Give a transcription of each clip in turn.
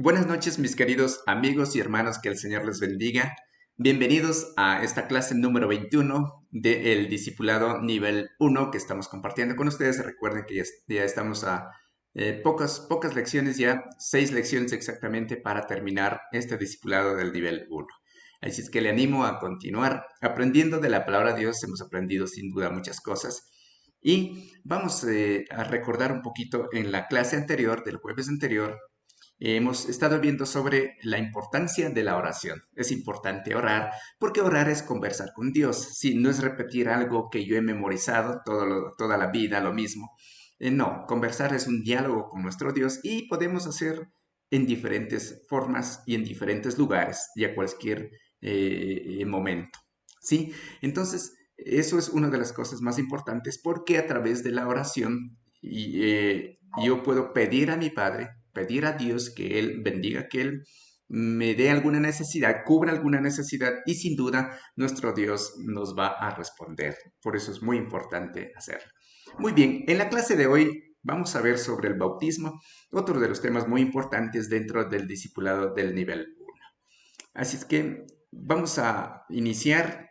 Buenas noches, mis queridos amigos y hermanos, que el Señor les bendiga. Bienvenidos a esta clase número 21 del Discipulado Nivel 1 que estamos compartiendo con ustedes. Recuerden que ya estamos a pocas lecciones, ya 6 lecciones exactamente para terminar este Discipulado del Nivel 1. Así es que le animo a continuar aprendiendo de la palabra de Dios. Hemos aprendido sin duda muchas cosas. Y vamos a recordar un poquito en la clase anterior, del jueves anterior. Hemos estado viendo sobre la importancia de la oración. Es importante orar porque orar es conversar con Dios. Si no es repetir algo que yo he memorizado toda la vida, lo mismo. No, conversar es un diálogo con nuestro Dios y podemos hacer en diferentes formas y en diferentes lugares y a cualquier momento. ¿Sí? Entonces, eso es una de las cosas más importantes porque a través de la oración yo puedo pedir a mi Padre, pedir a Dios que Él bendiga, que Él me dé alguna necesidad, cubra alguna necesidad y sin duda nuestro Dios nos va a responder. Por eso es muy importante hacerlo. Muy bien, en la clase de hoy vamos a ver sobre el bautismo, otro de los temas muy importantes dentro del discipulado del nivel 1. Así es que vamos a iniciar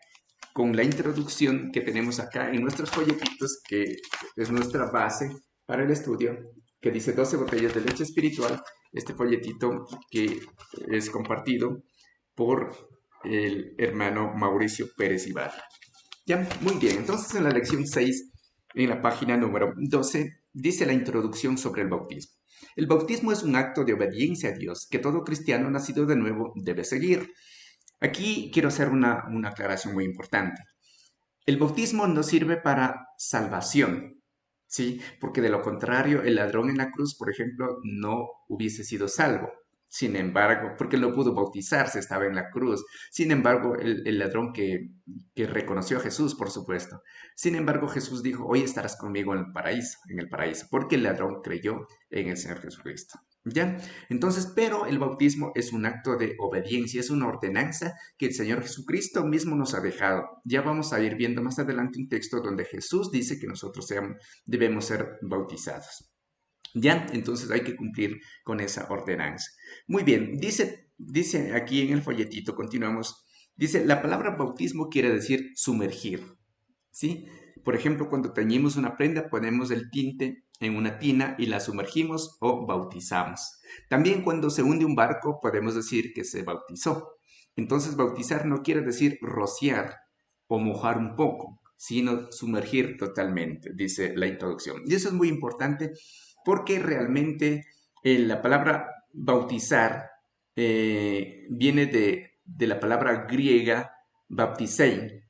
con la introducción que tenemos acá en nuestros folletitos, que es nuestra base para el estudio, que dice 12 botellas de leche espiritual. Este folletito que es compartido por el hermano Mauricio Pérez Ibarra. Ya, muy bien. Entonces en la lección 6, en la página número 12, dice la introducción sobre el bautismo. El bautismo es un acto de obediencia a Dios que todo cristiano nacido de nuevo debe seguir. Aquí quiero hacer una aclaración muy importante. El bautismo no sirve para salvación, ¿sí? Porque de lo contrario, el ladrón en la cruz, por ejemplo, no hubiese sido salvo. Sin embargo, porque él no pudo bautizarse, estaba en la cruz. Sin embargo, el ladrón que reconoció a Jesús, por supuesto. Sin embargo, Jesús dijo, hoy estarás conmigo en el paraíso, porque el ladrón creyó en el Señor Jesucristo. ¿Ya? Entonces, pero el bautismo es un acto de obediencia, es una ordenanza que el Señor Jesucristo mismo nos ha dejado. Ya vamos a ir viendo más adelante un texto donde Jesús dice que nosotros debemos ser bautizados. Ya, entonces hay que cumplir con esa ordenanza. Muy bien, dice aquí en el folletito, continuamos, dice, la palabra bautismo quiere decir sumergir, ¿sí? Por ejemplo, cuando teñimos una prenda, ponemos el tinte en una tina y la sumergimos o bautizamos. También cuando se hunde un barco, podemos decir que se bautizó. Entonces, bautizar no quiere decir rociar o mojar un poco, sino sumergir totalmente, dice la introducción. Y eso es muy importante porque realmente la palabra bautizar viene de la palabra griega baptizein,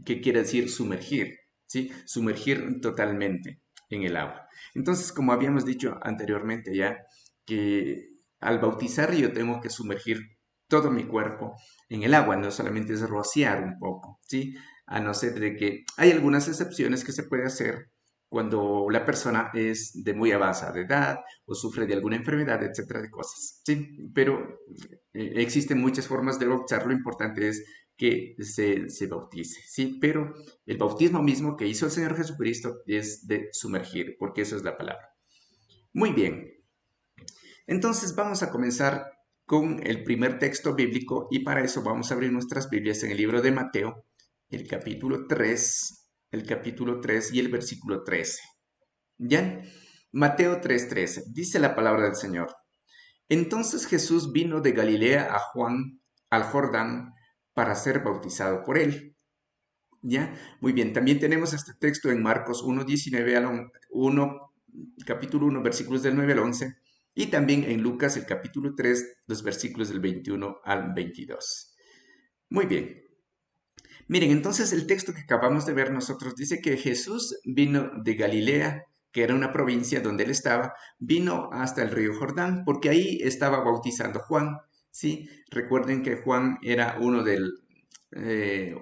que quiere decir sumergir, ¿sí? Sumergir totalmente en el agua. Entonces, como habíamos dicho anteriormente ya, que al bautizar yo tengo que sumergir todo mi cuerpo en el agua, no solamente es rociar un poco, ¿sí? A no ser de que hay algunas excepciones que se puede hacer cuando la persona es de muy avanzada edad o sufre de alguna enfermedad, etcétera, de cosas, ¿sí? Pero existen muchas formas de bautizar, lo importante es que se bautice, ¿sí? Pero el bautismo mismo que hizo el Señor Jesucristo es de sumergir, porque eso es la palabra. Muy bien, entonces vamos a comenzar con el primer texto bíblico y para eso vamos a abrir nuestras Biblias en el libro de Mateo, el capítulo 3 y el versículo 13. ¿Ya? Mateo 3:13, dice la palabra del Señor. Entonces Jesús vino de Galilea a Juan, al Jordán, para ser bautizado por él. ¿Ya? Muy bien, también tenemos este texto en Marcos 1:19 al 1, capítulo 1, versículos del 9 al 11, y también en Lucas el capítulo 3, los versículos del 21 al 22. Muy bien. Miren, entonces el texto que acabamos de ver nosotros dice que Jesús vino de Galilea, que era una provincia donde él estaba, vino hasta el río Jordán, porque ahí estaba bautizando Juan, ¿sí? Recuerden que Juan era uno eh,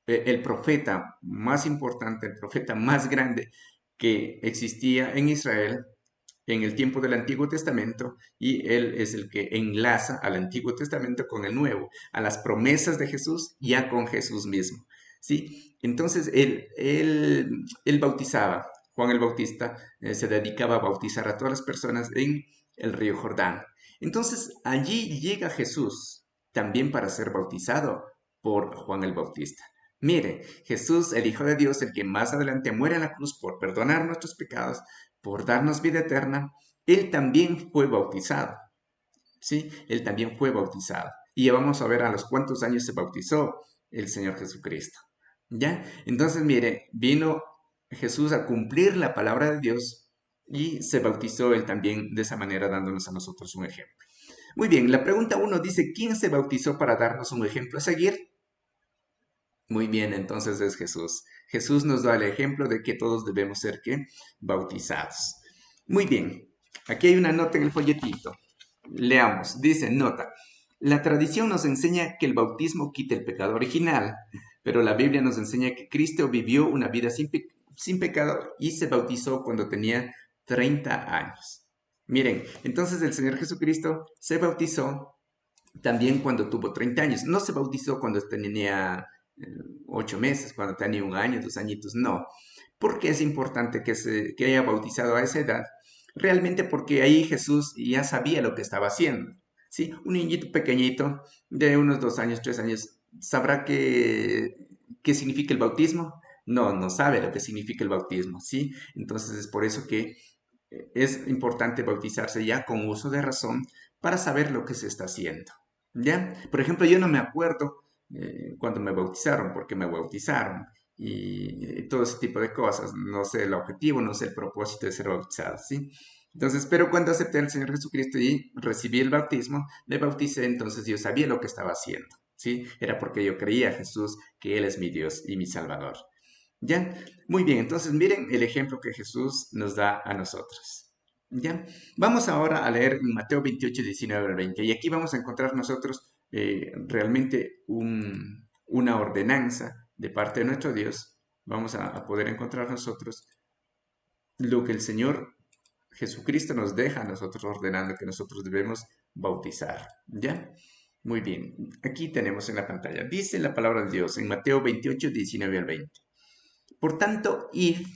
el profeta más importante, el profeta más grande que existía en Israel en el tiempo del Antiguo Testamento, y él es el que enlaza al Antiguo Testamento con el Nuevo, a las promesas de Jesús, ya con Jesús mismo. ¿Sí? Entonces él bautizaba, Juan el Bautista se dedicaba a bautizar a todas las personas en el río Jordán. Entonces allí llega Jesús también para ser bautizado por Juan el Bautista. Mire, Jesús, el Hijo de Dios, el que más adelante muere en la cruz por perdonar nuestros pecados, por darnos vida eterna, él también fue bautizado. ¿Sí? Él también fue bautizado. Y ya vamos a ver a los cuántos años se bautizó el Señor Jesucristo. ¿Ya? Entonces, mire, vino Jesús a cumplir la palabra de Dios y se bautizó él también de esa manera dándonos a nosotros un ejemplo. Muy bien, la pregunta uno dice, ¿quién se bautizó para darnos un ejemplo a seguir? Muy bien, entonces es Jesús. Jesús nos da el ejemplo de que todos debemos ser ¿qué? Bautizados. Muy bien, aquí hay una nota en el folletito. Leamos, dice, nota, la tradición nos enseña que el bautismo quita el pecado original, pero la Biblia nos enseña que Cristo vivió una vida sin pecado y se bautizó cuando tenía 30 años. Miren, entonces el Señor Jesucristo se bautizó también cuando tuvo 30 años. No se bautizó cuando tenía 8 meses, cuando tenía un año, 2 añitos, no. ¿Por qué es importante que haya bautizado a esa edad? Realmente porque ahí Jesús ya sabía lo que estaba haciendo. ¿Sí? Un niñito pequeñito de unos 2 años, 3 años, ¿sabrá qué significa el bautismo? No, no sabe lo que significa el bautismo, ¿sí? Entonces es por eso que es importante bautizarse ya con uso de razón para saber lo que se está haciendo. ¿Ya? Por ejemplo, yo no me acuerdo cuando me bautizaron, porque me bautizaron y todo ese tipo de cosas. No sé el objetivo, no sé el propósito de ser bautizado, ¿sí? Entonces, pero cuando acepté al Señor Jesucristo y recibí el bautismo, me bauticé, entonces yo sabía lo que estaba haciendo, ¿sí? Era porque yo creía a Jesús que Él es mi Dios y mi Salvador. ¿Ya? Muy bien, entonces miren el ejemplo que Jesús nos da a nosotros. ¿Ya? Vamos ahora a leer en Mateo 28, 19 al 20. Y aquí vamos a encontrar nosotros realmente una ordenanza de parte de nuestro Dios. Vamos a poder encontrar nosotros lo que el Señor Jesucristo nos deja a nosotros ordenando que nosotros debemos bautizar. ¿Ya? Muy bien, aquí tenemos en la pantalla. Dice la palabra de Dios en Mateo 28, 19 al 20. Por tanto, id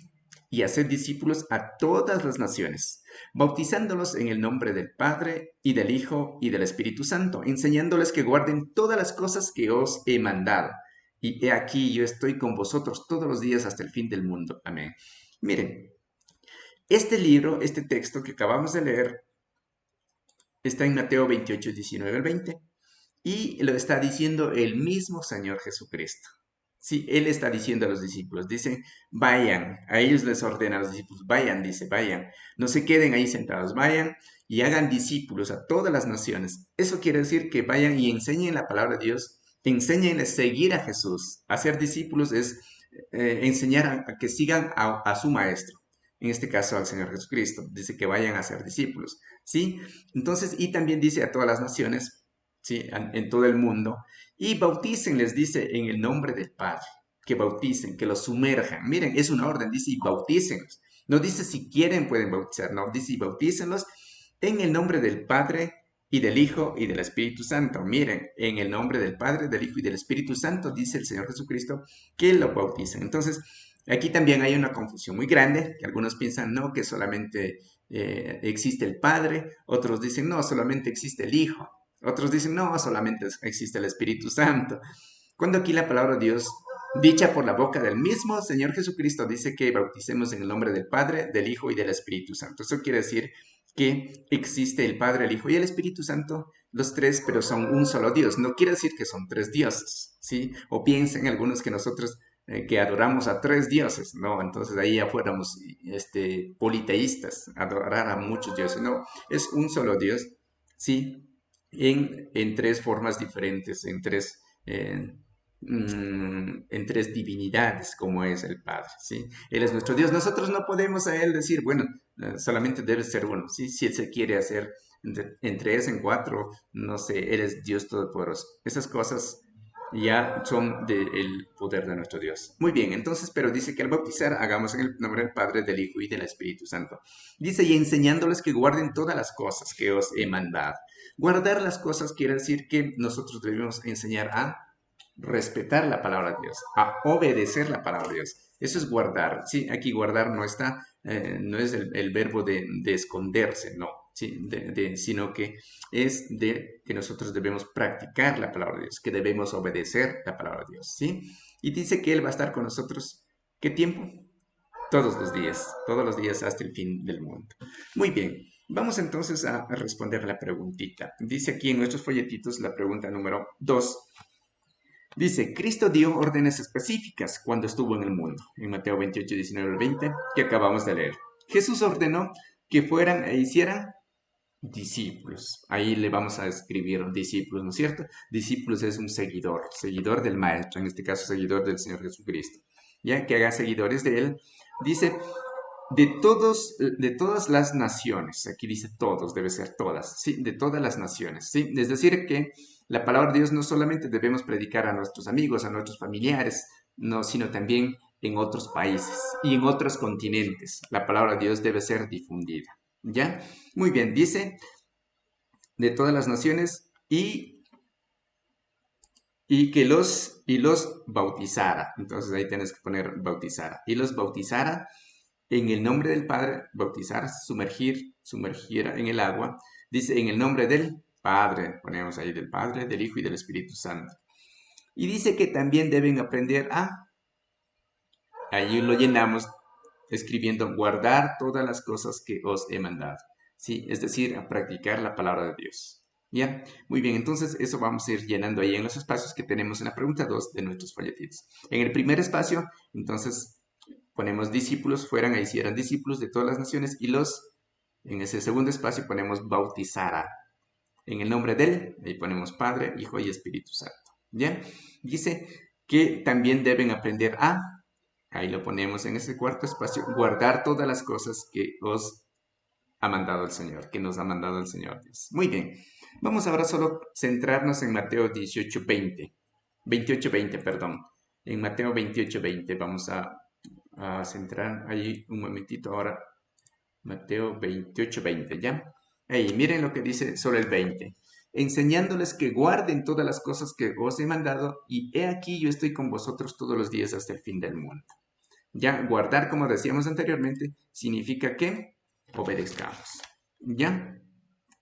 y haced discípulos a todas las naciones, bautizándolos en el nombre del Padre y del Hijo y del Espíritu Santo, enseñándoles que guarden todas las cosas que os he mandado. Y he aquí yo estoy con vosotros todos los días hasta el fin del mundo. Amén. Miren, este libro, este texto que acabamos de leer, está en Mateo 28, 19 al 20. Y lo está diciendo el mismo Señor Jesucristo. Sí, Él está diciendo a los discípulos, dice, vayan, a ellos les ordena a los discípulos, vayan, dice, vayan, no se queden ahí sentados, vayan y hagan discípulos a todas las naciones. Eso quiere decir que vayan y enseñen la palabra de Dios, enseñen a seguir a Jesús. Hacer discípulos es enseñar a que sigan a su maestro, en este caso al Señor Jesucristo. Dice que vayan a ser discípulos, ¿sí? Entonces, y también dice a todas las naciones, ¿sí? En todo el mundo, y bauticen, les dice, en el nombre del Padre, que bauticen, que los sumerjan. Miren, es una orden, dice, y bautícenlos. No dice si quieren pueden bautizar, no, dice, y bautícenlos en el nombre del Padre y del Hijo y del Espíritu Santo. Miren, en el nombre del Padre, del Hijo y del Espíritu Santo, dice el Señor Jesucristo, que lo bauticen. Entonces, aquí también hay una confusión muy grande, que algunos piensan, no, que solamente existe el Padre, otros dicen, no, solamente existe el Hijo. Otros dicen, no, solamente existe el Espíritu Santo. Cuando aquí la palabra de Dios, dicha por la boca del mismo Señor Jesucristo, dice que bauticemos en el nombre del Padre, del Hijo y del Espíritu Santo. Eso quiere decir que existe el Padre, el Hijo y el Espíritu Santo, los tres, pero son un solo Dios. No quiere decir que son tres dioses, ¿sí? O piensen algunos que nosotros que adoramos a tres dioses, ¿no? Entonces ahí ya fuéramos politeístas, adorar a muchos dioses. No, es un solo Dios, ¿sí? En tres formas diferentes, en tres divinidades, como es el Padre, ¿sí? Él es nuestro Dios. Nosotros no podemos a Él decir, bueno, solamente debe ser uno, ¿sí? Si Él se quiere hacer en tres, en cuatro, no sé, Él es Dios Todopoderoso. Esas cosas ya son del poder de nuestro Dios. Muy bien, entonces, pero dice que al bautizar hagamos en el nombre del Padre, del Hijo y del Espíritu Santo. Dice, y enseñándoles que guarden todas las cosas que os he mandado. Guardar las cosas quiere decir que nosotros debemos enseñar a respetar la palabra de Dios, a obedecer la palabra de Dios. Eso es guardar. Sí, aquí guardar no está, no es el verbo de esconderse, no. ¿sí? Sino que es de que nosotros debemos practicar la palabra de Dios, que debemos obedecer la palabra de Dios, ¿sí? Y dice que Él va a estar con nosotros, ¿qué tiempo? Todos los días hasta el fin del mundo. Muy bien, vamos entonces a responder la preguntita. Dice aquí en nuestros folletitos la pregunta número 2. Dice, Cristo dio órdenes específicas cuando estuvo en el mundo, en Mateo 28, 19 al 20, que acabamos de leer. Jesús ordenó que fueran e hicieran discípulos. Ahí le vamos a escribir discípulos, ¿no es cierto? Discípulos es un seguidor, seguidor del Maestro, en este caso seguidor del Señor Jesucristo. Ya que haga seguidores de Él. Dice, de todas las naciones, aquí dice todos, debe ser todas, ¿sí? De todas las naciones, ¿sí? Es decir, que la palabra de Dios no solamente debemos predicar a nuestros amigos, a nuestros familiares, no, sino también en otros países y en otros continentes. La palabra de Dios debe ser difundida, ¿ya? Muy bien, dice de todas las naciones y que los bautizara. Entonces ahí tienes que poner bautizara. Y los bautizara en el nombre del Padre, bautizar, sumergir en el agua. Dice en el nombre del Padre, ponemos ahí del Padre, del Hijo y del Espíritu Santo. Y dice que también deben aprender ahí lo llenamos escribiendo, guardar todas las cosas que os he mandado. Sí, es decir, a practicar la palabra de Dios. ¿Ya? Muy bien, entonces eso vamos a ir llenando ahí en los espacios que tenemos en la pregunta 2 de nuestros folletitos. En el primer espacio, entonces, ponemos discípulos, fueran e hicieran discípulos de todas las naciones y en ese segundo espacio ponemos bautizara. En el nombre de él, ahí ponemos Padre, Hijo y Espíritu Santo. ¿Ya? Dice que también deben aprender ahí lo ponemos en ese cuarto espacio, guardar todas las cosas que os ha mandado el Señor, que nos ha mandado el Señor Dios. Muy bien, vamos ahora solo centrarnos en Mateo 18:20, 28:20, perdón. En Mateo 28:20 vamos a centrar ahí un momentito ahora. Mateo 28:20, ¿ya? Ahí, miren lo que dice sobre el 20. Enseñándoles que guarden todas las cosas que os he mandado, y he aquí yo estoy con vosotros todos los días hasta el fin del mundo. Ya, guardar, como decíamos anteriormente, significa que obedezcamos. ¿Ya?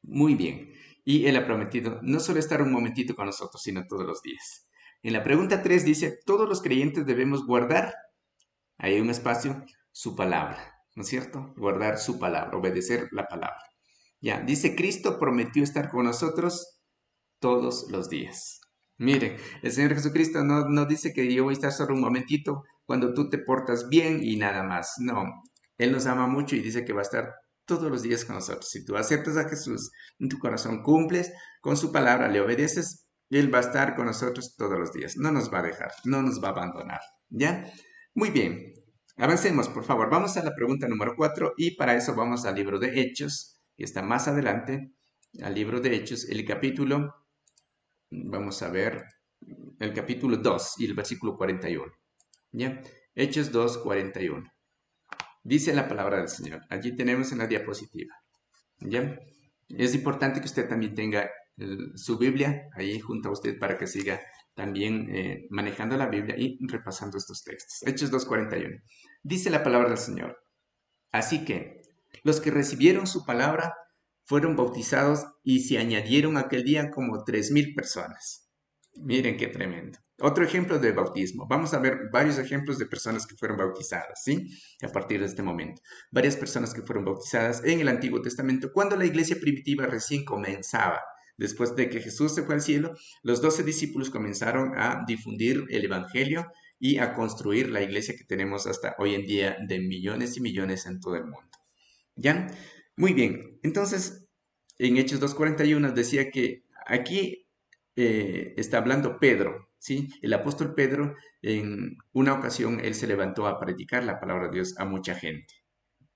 Muy bien. Y Él ha prometido no solo estar un momentito con nosotros, sino todos los días. En la pregunta 3 dice, todos los creyentes debemos guardar, ahí hay un espacio, su palabra, ¿no es cierto? Guardar su palabra, obedecer la palabra. Ya, dice, Cristo prometió estar con nosotros todos los días. Miren, el Señor Jesucristo no dice que yo voy a estar solo un momentito cuando tú te portas bien y nada más. No, Él nos ama mucho y dice que va a estar todos los días con nosotros. Si tú aceptas a Jesús en tu corazón, cumples con su palabra, le obedeces, Él va a estar con nosotros todos los días. No nos va a dejar, no nos va a abandonar. ¿Ya? Muy bien. Avancemos, por favor. Vamos a la pregunta número 4 y para eso vamos al libro de Hechos, que está más adelante, al libro de Hechos, el capítulo. Vamos a ver el capítulo 2 y el versículo 41. ¿Ya? Hechos 2, 41. Dice la palabra del Señor. Allí tenemos en la diapositiva. ¿Ya? Es importante que usted también tenga su Biblia ahí junto a usted para que siga también manejando la Biblia y repasando estos textos. Hechos 2, 41. Dice la palabra del Señor. Así que los que recibieron su palabra fueron bautizados y se añadieron aquel día como 3,000 personas. Miren qué tremendo. Otro ejemplo de bautismo. Vamos a ver varios ejemplos de personas que fueron bautizadas, ¿sí? A partir de este momento. Varias personas que fueron bautizadas en el Antiguo Testamento cuando la iglesia primitiva recién comenzaba. Después de que Jesús se fue al cielo, los 12 discípulos comenzaron a difundir el Evangelio y a construir la iglesia que tenemos hasta hoy en día de millones y millones en todo el mundo. ¿Ya? Muy bien. Entonces, en Hechos 2:41 decía que aquí está hablando Pedro, ¿sí? El apóstol Pedro, en una ocasión, él se levantó a predicar la palabra de Dios a mucha gente,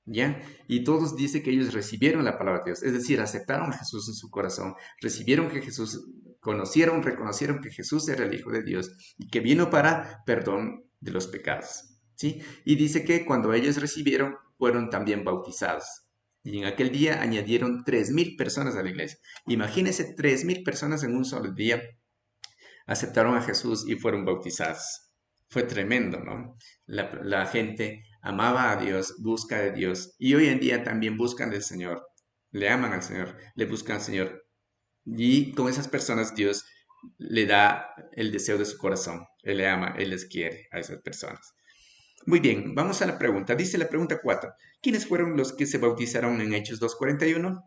¿ya? Y todos dicen que ellos recibieron la palabra de Dios, es decir, aceptaron a Jesús en su corazón, recibieron que Jesús, reconocieron que Jesús era el Hijo de Dios y que vino para perdón de los pecados, ¿sí? Y dice que cuando ellos recibieron, fueron también bautizados. Y en aquel día añadieron 3,000 personas a la iglesia. Imagínense 3,000 personas en un solo día aceptaron a Jesús y fueron bautizados. Fue tremendo, ¿no? La gente amaba a Dios, busca de Dios y hoy en día también buscan del Señor. le aman al Señor, le buscan al Señor. Y con esas personas Dios le da el deseo de su corazón. Él le ama, Él les quiere a esas personas. Muy bien, vamos a la pregunta. Dice la pregunta 4. ¿Quiénes fueron los que se bautizaron en Hechos 2:41?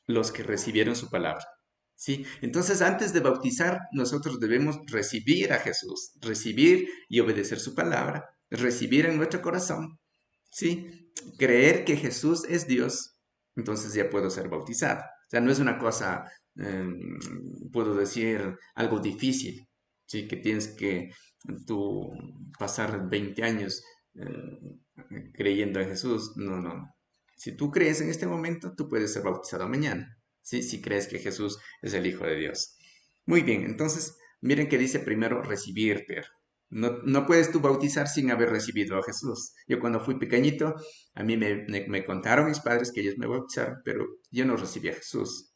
Los que recibieron su palabra. ¿Sí? Entonces, antes de bautizar, nosotros debemos recibir a Jesús, recibir y obedecer su palabra, recibir en nuestro corazón, ¿sí? Creer que Jesús es Dios, entonces ya puedo ser bautizado. O sea, no es una cosa, puedo decir, algo difícil, ¿sí? Que tienes que tú pasar 20 años creyendo en Jesús. No, no. Si tú crees en este momento, tú puedes ser bautizado mañana, ¿sí? Si crees que Jesús es el Hijo de Dios. Muy bien, entonces, miren que dice primero recibir, pero no puedes tú bautizar sin haber recibido a Jesús. Yo cuando fui pequeñito, a mí me contaron mis padres que ellos me bautizaron, pero yo no recibí a Jesús,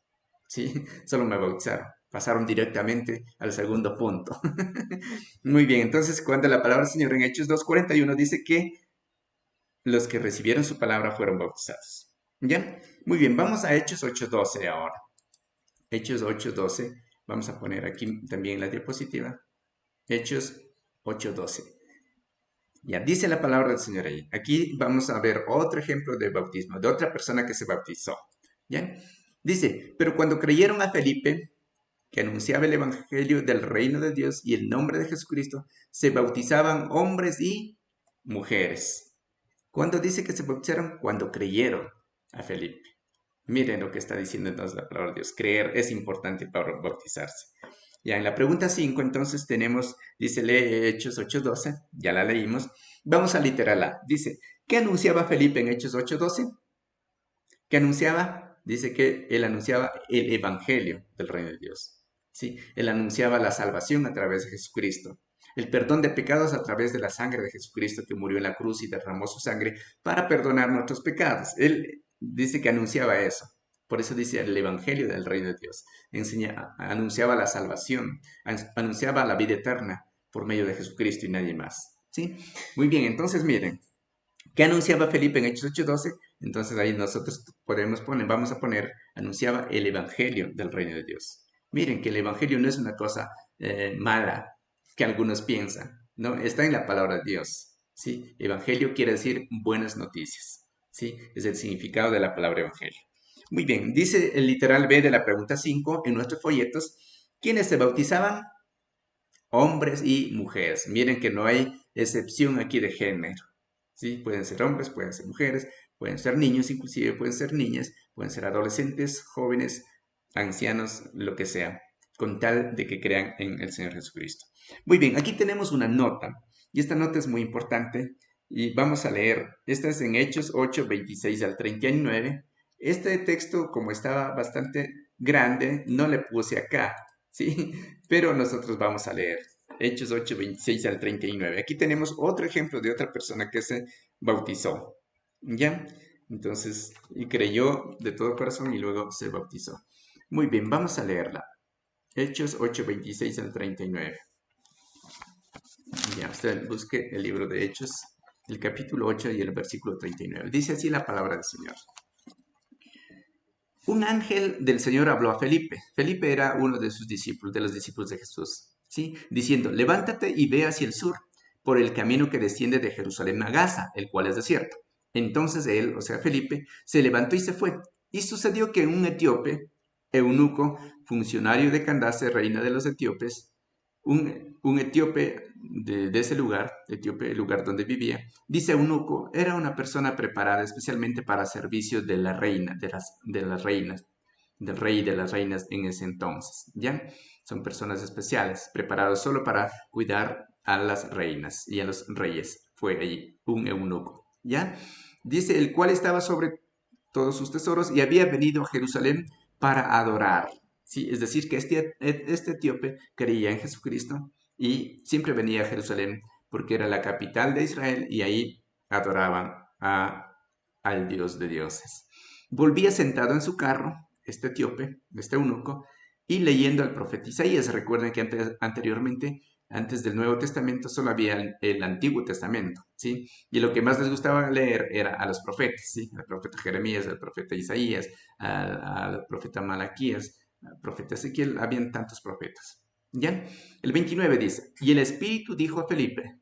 ¿sí? Solo me bautizaron. Pasaron directamente al segundo punto. Muy bien, entonces cuando la palabra del Señor en Hechos 2:41 dice que los que recibieron su palabra fueron bautizados. ¿Ya? Muy bien, vamos a Hechos 8:12 ahora. Hechos 8:12, vamos a poner aquí también la diapositiva. Hechos 8:12. Ya, dice la palabra del Señor ahí. Aquí vamos a ver otro ejemplo de bautismo, de otra persona que se bautizó. ¿Ya? Dice, pero cuando creyeron a Felipe, que anunciaba el evangelio del reino de Dios y el nombre de Jesucristo, se bautizaban hombres y mujeres. ¿Cuándo dice que se bautizaron? Cuando creyeron a Felipe. Miren lo que está diciendo entonces la palabra de Dios. Creer es importante para bautizarse. Ya en la pregunta 5, entonces tenemos, dice, lee Hechos 8:12, ya la leímos. Vamos a literal A. Dice, ¿qué anunciaba Felipe en Hechos 8:12? ¿Qué anunciaba? Dice que él anunciaba el evangelio del reino de Dios. ¿Sí? Él anunciaba la salvación a través de Jesucristo. El perdón de pecados a través de la sangre de Jesucristo que murió en la cruz y derramó su sangre para perdonar nuestros pecados. Él dice que anunciaba eso. Por eso dice el evangelio del reino de Dios. Anunciaba la salvación, anunciaba la vida eterna por medio de Jesucristo y nadie más. ¿Sí? Muy bien, entonces miren, ¿qué anunciaba Felipe en Hechos 8:12? Entonces ahí nosotros vamos a poner, anunciaba el Evangelio del reino de Dios. Miren que el Evangelio no es una cosa mala que algunos piensan, ¿no? Está en la palabra de Dios, ¿sí? Evangelio quiere decir buenas noticias, ¿sí? Es el significado de la palabra Evangelio. Muy bien, dice el literal B de la pregunta 5 en nuestros folletos, ¿quiénes se bautizaban? Hombres y mujeres. Miren que no hay excepción aquí de género. ¿Sí? Pueden ser hombres, pueden ser mujeres, pueden ser niños, inclusive pueden ser niñas, pueden ser adolescentes, jóvenes, ancianos, lo que sea, con tal de que crean en el Señor Jesucristo. Muy bien, aquí tenemos una nota, y esta nota es muy importante, y vamos a leer. Esta es en Hechos 8:26 al 39. Este texto, como estaba bastante grande, no le puse acá, ¿sí? Pero nosotros vamos a leer. Hechos 8:26 al 39. Aquí tenemos otro ejemplo de otra persona que se bautizó. ¿Ya? Entonces, y creyó de todo corazón y luego se bautizó. Muy bien, vamos a leerla. Hechos 8:26 al 39. Ya, usted busque el libro de Hechos, el capítulo 8 y el versículo 39. Dice así la palabra del Señor. Un ángel del Señor habló a Felipe. Felipe era uno de sus discípulos, de los discípulos de Jesús, ¿sí? Diciendo, levántate y ve hacia el sur, por el camino que desciende de Jerusalén a Gaza, el cual es desierto. Entonces él, o sea, Felipe, se levantó y se fue. Y sucedió que un etíope, eunuco, funcionario de Candace, reina de los etíopes, un etíope de ese lugar, etíope, el lugar donde vivía, dice eunuco, era una persona preparada especialmente para servicio de la reina, de las reinas, del rey y de las reinas en ese entonces, ¿ya? Son personas especiales, preparados solo para cuidar a las reinas y a los reyes. Fue allí un eunuco, ¿ya? Dice, el cual estaba sobre todos sus tesoros y había venido a Jerusalén para adorar. Sí, es decir, que este etíope creía en Jesucristo y siempre venía a Jerusalén porque era la capital de Israel y ahí adoraban al Dios de dioses. Volvía sentado en su carro, este etíope, este eunuco, y leyendo al profeta Isaías. Recuerden que anteriormente Antes del Nuevo Testamento solo había el Antiguo Testamento, ¿sí? Y lo que más les gustaba leer era a los profetas, ¿sí? Al profeta Jeremías, al profeta Isaías, al profeta Malaquías, al profeta Ezequiel, habían tantos profetas. ¿Ya? El 29 dice, y el Espíritu dijo a Felipe,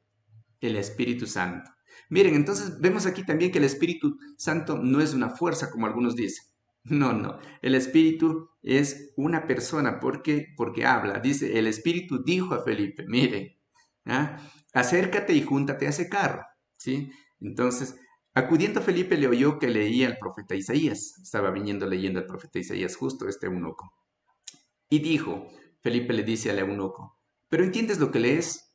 el Espíritu Santo. Miren, entonces vemos aquí también que el Espíritu Santo no es una fuerza como algunos dicen. No, no. El Espíritu es una persona porque habla. Dice, el Espíritu dijo a Felipe, mire, ¿ah? Acércate y júntate a ese carro. ¿Sí? Entonces, acudiendo Felipe le oyó que leía el profeta Isaías. Estaba viniendo leyendo el profeta Isaías justo este eunuco. Y dijo, Felipe le dice al eunuco, ¿pero entiendes lo que lees?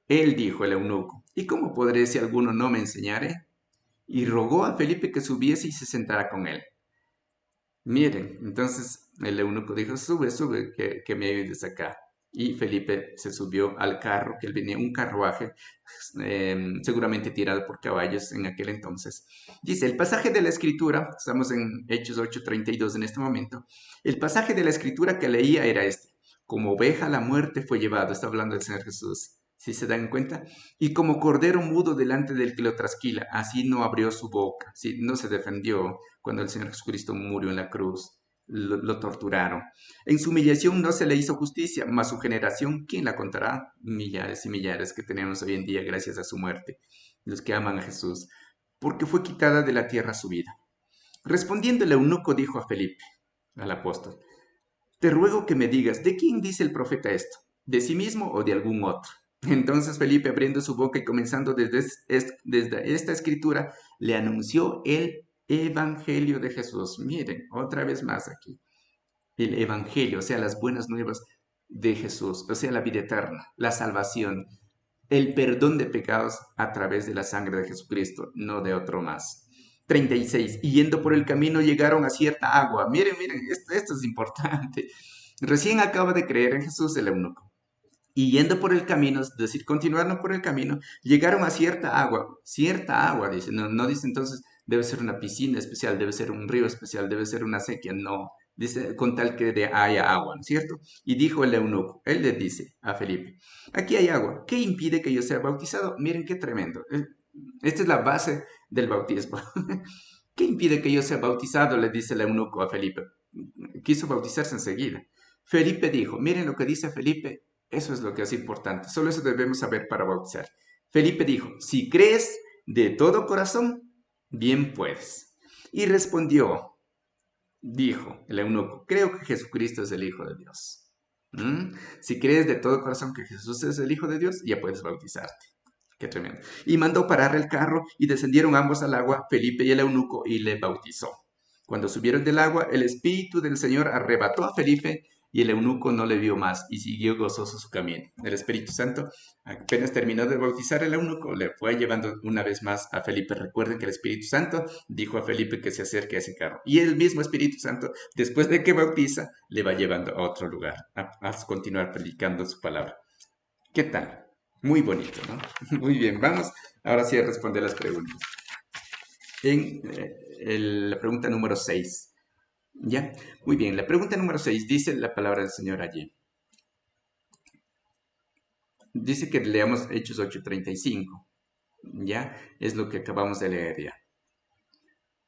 Él dijo el eunuco, ¿y cómo podré si alguno no me enseñare? Y rogó a Felipe que subiese y se sentara con él. Miren, entonces el eunuco dijo, sube, sube, que me ayudes acá. Y Felipe se subió al carro, que él venía, un carruaje, seguramente tirado por caballos en aquel entonces. Dice, el pasaje de la escritura, estamos en Hechos 8:32 en este momento, el pasaje de la escritura que leía era este, como oveja a la muerte fue llevado, está hablando el Señor Jesús, ¿sí se dan cuenta? Y como cordero mudo delante del que lo trasquila, así no abrió su boca, ¿sí? No se defendió cuando el Señor Jesucristo murió en la cruz, lo torturaron. En su humillación no se le hizo justicia, mas su generación, ¿quién la contará? Millares y millares que tenemos hoy en día gracias a su muerte, los que aman a Jesús, porque fue quitada de la tierra su vida. Respondiendo el eunuco dijo a Felipe, al apóstol, te ruego que me digas, ¿de quién dice el profeta esto? ¿De sí mismo o de algún otro? Entonces Felipe, abriendo su boca y comenzando desde esta escritura, le anunció el Evangelio de Jesús. Miren, otra vez más aquí. El Evangelio, o sea, las buenas nuevas de Jesús, o sea, la vida eterna, la salvación, el perdón de pecados a través de la sangre de Jesucristo, no de otro más. 36. Y yendo por el camino llegaron a cierta agua. Miren, miren, esto es importante. Recién acaba de creer en Jesús el eunuco. Y yendo por el camino, es decir, continuando por el camino, llegaron a cierta agua, dice, no, no dice entonces debe ser una piscina especial, debe ser un río especial, debe ser una sequía, no, dice con tal que haya agua, ¿no es cierto? Y dijo el eunuco, él le dice a Felipe, aquí hay agua, ¿qué impide que yo sea bautizado? Miren qué tremendo, esta es la base del bautismo. ¿Qué impide que yo sea bautizado? Le dice el eunuco a Felipe. Quiso bautizarse enseguida. Felipe dijo, miren lo que dice Felipe, eso es lo que es importante, solo eso debemos saber para bautizar. Felipe dijo, si crees de todo corazón, bien puedes. Y respondió, dijo el eunuco, creo que Jesucristo es el Hijo de Dios. ¿Mm? Si crees de todo corazón que Jesús es el Hijo de Dios, ya puedes bautizarte. Qué tremendo. Y mandó parar el carro y descendieron ambos al agua, Felipe y el eunuco, y le bautizó. Cuando subieron del agua, el Espíritu del Señor arrebató a Felipe y el eunuco no le vio más y siguió gozoso su camino. El Espíritu Santo, apenas terminó de bautizar el eunuco, le fue llevando una vez más a Felipe. Recuerden que el Espíritu Santo dijo a Felipe que se acerque a ese carro. Y el mismo Espíritu Santo, después de que bautiza, le va llevando a otro lugar, a continuar predicando su palabra. ¿Qué tal? Muy bonito, ¿no? Muy bien, vamos ahora sí a responder las preguntas. En la pregunta número 6. ¿Ya? Muy bien, la pregunta número 6 dice la palabra del Señor allí. Dice que leamos Hechos 8:35. ¿Ya? Es lo que acabamos de leer ya.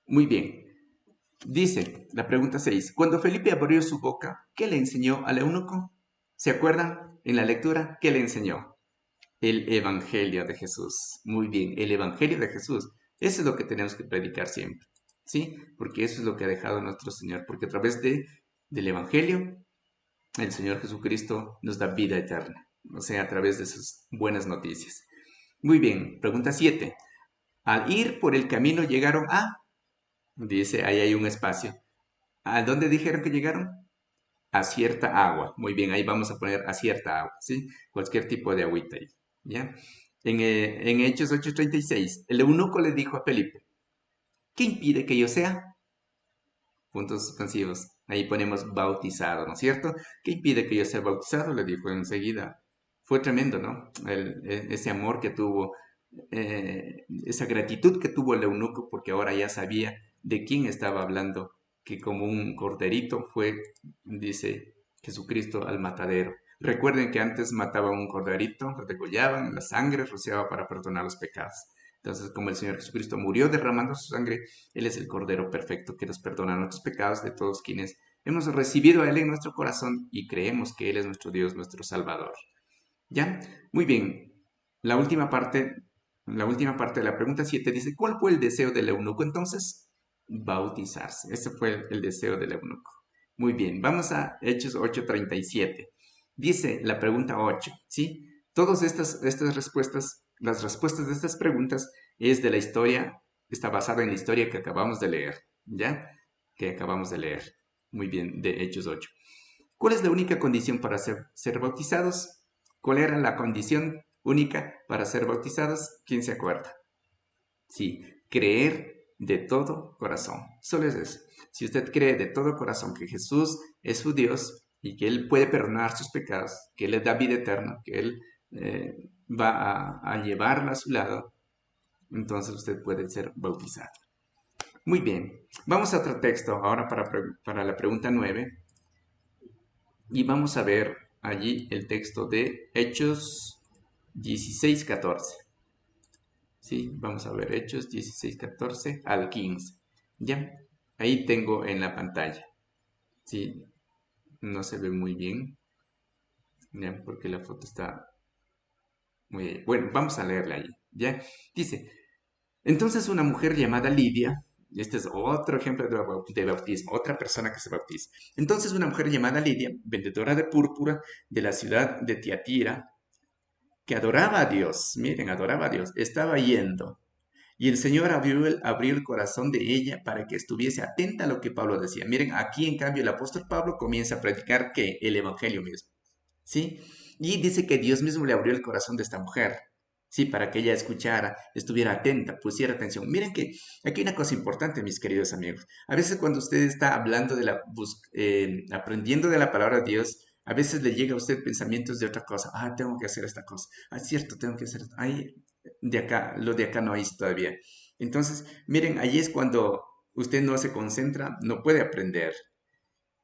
Muy bien. Dice la pregunta 6. Cuando Felipe abrió su boca, ¿qué le enseñó al eunuco? ¿Se acuerdan en la lectura? ¿Qué le enseñó? El Evangelio de Jesús. Muy bien, el Evangelio de Jesús. Eso es lo que tenemos que predicar siempre. ¿Sí? Porque eso es lo que ha dejado nuestro Señor. Porque a través del Evangelio, el Señor Jesucristo nos da vida eterna. O sea, a través de sus buenas noticias. Muy bien, pregunta 7. Al ir por el camino llegaron a... Dice, ahí hay un espacio. ¿A dónde dijeron que llegaron? A cierta agua. Muy bien, ahí vamos a poner a cierta agua, ¿sí? Cualquier tipo de agüita ahí, ¿ya? En Hechos 8:36, el eunuco le dijo a Felipe, ¿qué impide que yo sea? Puntos suspensivos. Ahí ponemos bautizado, ¿no es cierto? ¿Qué impide que yo sea bautizado? Le dijo enseguida. Fue tremendo, ¿no? Ese amor que tuvo, esa gratitud que tuvo el eunuco porque ahora ya sabía de quién estaba hablando, que como un corderito fue, dice Jesucristo, al matadero. Recuerden que antes mataban un corderito, lo degollaban, la sangre rociaba para perdonar los pecados. Entonces, como el Señor Jesucristo murió derramando su sangre, Él es el Cordero perfecto que nos perdona nuestros pecados de todos quienes hemos recibido a Él en nuestro corazón y creemos que Él es nuestro Dios, nuestro Salvador. ¿Ya? Muy bien. La última parte, la última parte de la pregunta 7 dice, ¿cuál fue el deseo del eunuco entonces? Bautizarse. Ese fue el deseo del eunuco. Muy bien, vamos a Hechos 8:37. Dice la pregunta 8, ¿sí? Todas estas respuestas, las respuestas de estas preguntas es de la historia, está basada en la historia que acabamos de leer, ¿ya? Que acabamos de leer. Muy bien, de Hechos 8. ¿Cuál es la única condición para ser bautizados? ¿Cuál era la condición única para ser bautizados? ¿Quién se acuerda? Sí, creer de todo corazón. Solo es eso. Si usted cree de todo corazón que Jesús es su Dios y que Él puede perdonar sus pecados, que Él le da vida eterna, que Él va a llevarla a su lado, entonces usted puede ser bautizado. Muy bien, vamos a otro texto ahora para la pregunta 9 y vamos a ver allí el texto de Hechos 16:14. Sí, vamos a ver Hechos 16:14 al 15. Ya, ahí tengo en la pantalla. Sí, no se ve muy bien, ya, porque la foto está muy... Bueno, vamos a leerla allí. Ya, dice, entonces una mujer llamada Lidia, este es otro ejemplo de bautismo, otra persona que se bautiza. Entonces una mujer llamada Lidia, vendedora de púrpura de la ciudad de Tiatira, que adoraba a Dios, miren, adoraba a Dios, estaba yendo. Y el Señor abrió el corazón de ella para que estuviese atenta a lo que Pablo decía. Miren, aquí en cambio el apóstol Pablo comienza a predicar que el evangelio mismo, ¿sí? Y dice que Dios mismo le abrió el corazón de esta mujer, ¿sí? Para que ella escuchara, estuviera atenta, pusiera atención. Miren que aquí hay una cosa importante, mis queridos amigos. A veces cuando usted está hablando aprendiendo de la palabra de Dios, a veces le llega a usted pensamientos de otra cosa. Ah, tengo que hacer esta cosa. Ah, es cierto, tengo que hacer esto. Ay, de acá, lo de acá no hay todavía. Entonces, miren, allí es cuando usted no se concentra, no puede aprender.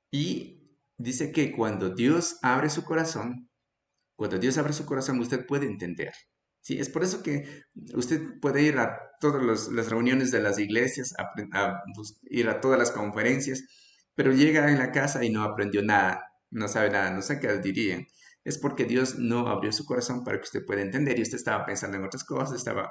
Y dice que cuando Dios abre su corazón, usted puede entender. Sí, es por eso que usted puede ir a todas las reuniones de las iglesias, ir a todas las conferencias, pero llega en la casa y no aprendió nada, no sabe nada, no sé qué dirían. Es porque Dios no abrió su corazón para que usted pueda entender y usted estaba pensando en otras cosas, estaba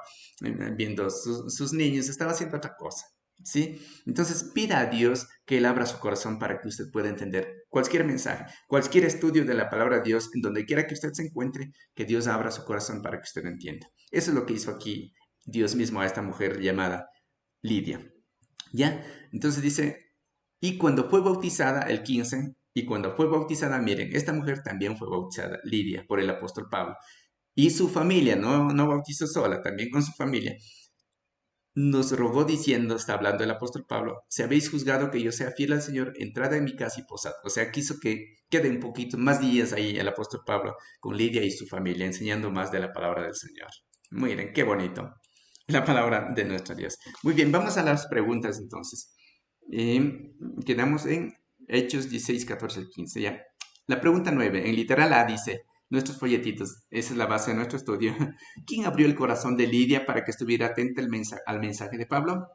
viendo sus niños, estaba haciendo otra cosa. ¿Sí? Entonces pida a Dios que Él abra su corazón para que usted pueda entender cualquier mensaje, cualquier estudio de la palabra de Dios, en donde quiera que usted se encuentre, que Dios abra su corazón para que usted entienda. Eso es lo que hizo aquí Dios mismo a esta mujer llamada Lidia. ¿Ya? Entonces dice, y cuando fue bautizada, el 15, y cuando fue bautizada, miren, esta mujer también fue bautizada, Lidia, por el apóstol Pablo. Y su familia, no bautizó sola, también con su familia nos rogó diciendo, está hablando el apóstol Pablo, si habéis juzgado que yo sea fiel al Señor, entrad en mi casa y posad. O sea, quiso que quede un poquito más días ahí el apóstol Pablo con Lidia y su familia, enseñando más de la palabra del Señor. Miren, qué bonito. La palabra de nuestro Dios. Muy bien, vamos a las preguntas entonces. Quedamos en Hechos 16, 14 al 15, ¿ya? La pregunta 9, en literal A dice, nuestros folletitos, esa es la base de nuestro estudio. ¿Quién abrió el corazón de Lidia para que estuviera atenta al mensaje de Pablo?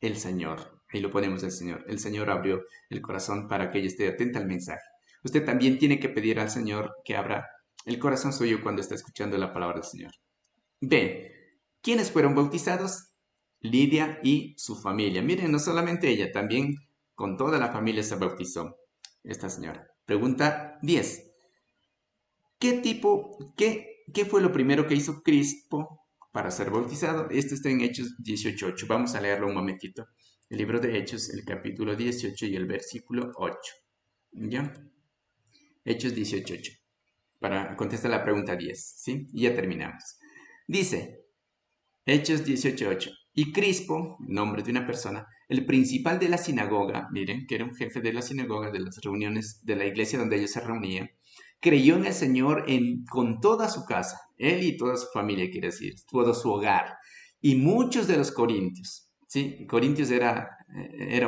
El Señor. Ahí lo ponemos el Señor. El Señor abrió el corazón para que ella esté atenta al mensaje. Usted también tiene que pedir al Señor que abra el corazón suyo cuando está escuchando la palabra del Señor. B. ¿Quiénes fueron bautizados? Lidia y su familia. Miren, no solamente ella, también con toda la familia se bautizó esta señora. Pregunta 10. ¿Qué fue lo primero que hizo Crispo para ser bautizado? Esto está en Hechos 18:8. Vamos a leerlo un momentito. El libro de Hechos, el capítulo 18 y el versículo 8. ¿Ya? Hechos 18:8. Para contestar la pregunta 10, ¿sí? Y ya terminamos. Dice, Hechos 18:8. Y Crispo, nombre de una persona, el principal de la sinagoga, miren, que era un jefe de la sinagoga, de las reuniones de la iglesia donde ellos se reunían, creyó en el Señor con toda su casa, él y toda su familia, quiere decir, todo su hogar, y muchos de los corintios, ¿sí? Corintios era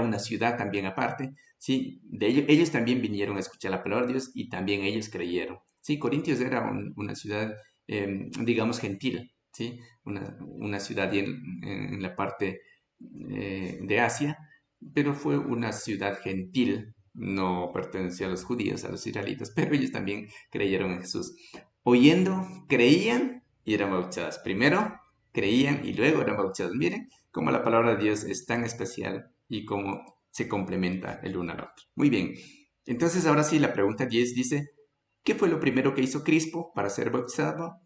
una ciudad también aparte, ¿sí? Ellos también vinieron a escuchar la palabra de Dios y también ellos creyeron. Sí, Corintios era una ciudad, digamos, gentil, ¿sí? Una ciudad en la parte de Asia, pero fue una ciudad gentil, no pertenecía a los judíos, a los israelitas, pero ellos también creyeron en Jesús. Oyendo, creían y eran bautizados. Primero creían y luego eran bautizados. Miren cómo la palabra de Dios es tan especial y cómo se complementa el uno al otro. Muy bien. Entonces, ahora sí, la pregunta 10 dice, ¿qué fue lo primero que hizo Crispo para ser bautizado?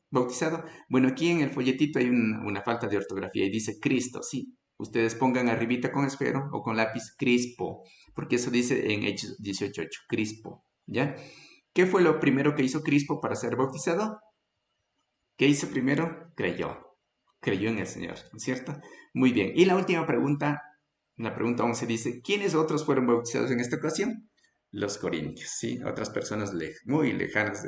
Bueno, aquí en el folletito hay una falta de ortografía y dice Cristo, sí. Ustedes pongan arribita con esfero o con lápiz Crispo, porque eso dice en Hechos 18:8, Crispo, ¿ya? ¿Qué fue lo primero que hizo Crispo para ser bautizado? ¿Qué hizo primero? Creyó. Creyó en el Señor, ¿no es cierto? Muy bien. Y la última pregunta, la pregunta 11 dice, ¿quiénes otros fueron bautizados en esta ocasión? Los corintios, ¿sí? Otras personas muy lejanas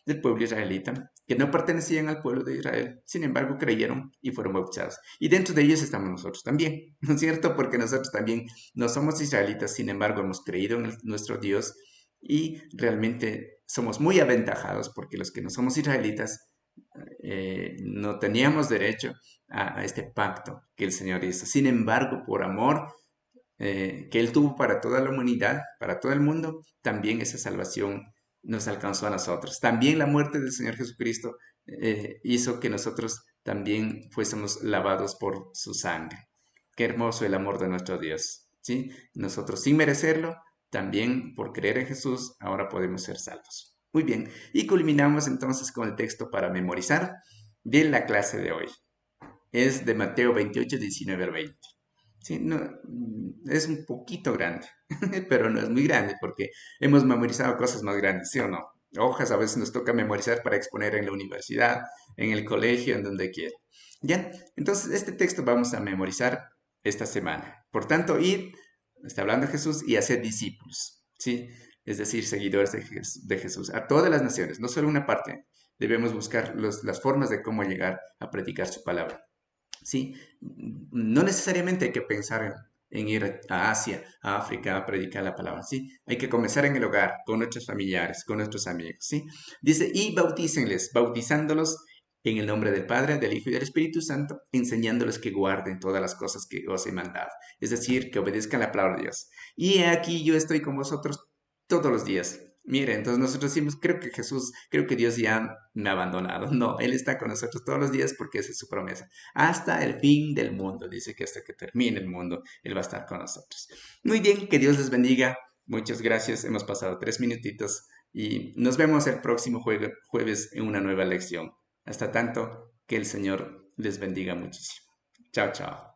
del pueblo israelita, que no pertenecían al pueblo de Israel, sin embargo creyeron y fueron bautizados. Y dentro de ellos estamos nosotros también, ¿no es cierto? Porque nosotros también no somos israelitas, sin embargo hemos creído en nuestro Dios y realmente somos muy aventajados porque los que no somos israelitas no teníamos derecho a este pacto que el Señor hizo. Sin embargo, por amor que Él tuvo para toda la humanidad, para todo el mundo, también esa salvación nos alcanzó a nosotros. También la muerte del Señor Jesucristo hizo que nosotros también fuésemos lavados por su sangre. Qué hermoso el amor de nuestro Dios, ¿sí? Nosotros sin merecerlo, también por creer en Jesús, ahora podemos ser salvos. Muy bien, y culminamos entonces con el texto para memorizar de la clase de hoy. Es de Mateo 28, 19 al 20. Sí, no, es un poquito grande, pero no es muy grande porque hemos memorizado cosas más grandes, ¿sí o no? Hojas a veces nos toca memorizar para exponer en la universidad, en el colegio, en donde quiera. ¿Ya? Entonces, este texto vamos a memorizar esta semana. Por tanto, ir, está hablando Jesús, y hacer discípulos, ¿sí? Es decir, seguidores de Jesús, a todas las naciones, no solo una parte. Debemos buscar las formas de cómo llegar a predicar su palabra. ¿Sí? No necesariamente hay que pensar en ir a Asia, a África, a predicar la palabra, ¿sí? Hay que comenzar en el hogar, con nuestros familiares, con nuestros amigos, ¿sí? Dice, y bautícenles, bautizándolos en el nombre del Padre, del Hijo y del Espíritu Santo, enseñándoles que guarden todas las cosas que os he mandado. Es decir, que obedezcan la palabra de Dios. Y aquí yo estoy con vosotros todos los días. Mire, entonces nosotros decimos, creo que Dios ya me ha abandonado. No, Él está con nosotros todos los días porque esa es su promesa hasta el fin del mundo. Dice que hasta que termine el mundo, Él va a estar con nosotros. Muy bien, que Dios les bendiga. Muchas gracias. Hemos pasado 3 minutitos y nos vemos el próximo jueves en una nueva lección. Hasta tanto, que el Señor les bendiga muchísimo. Chao, chao.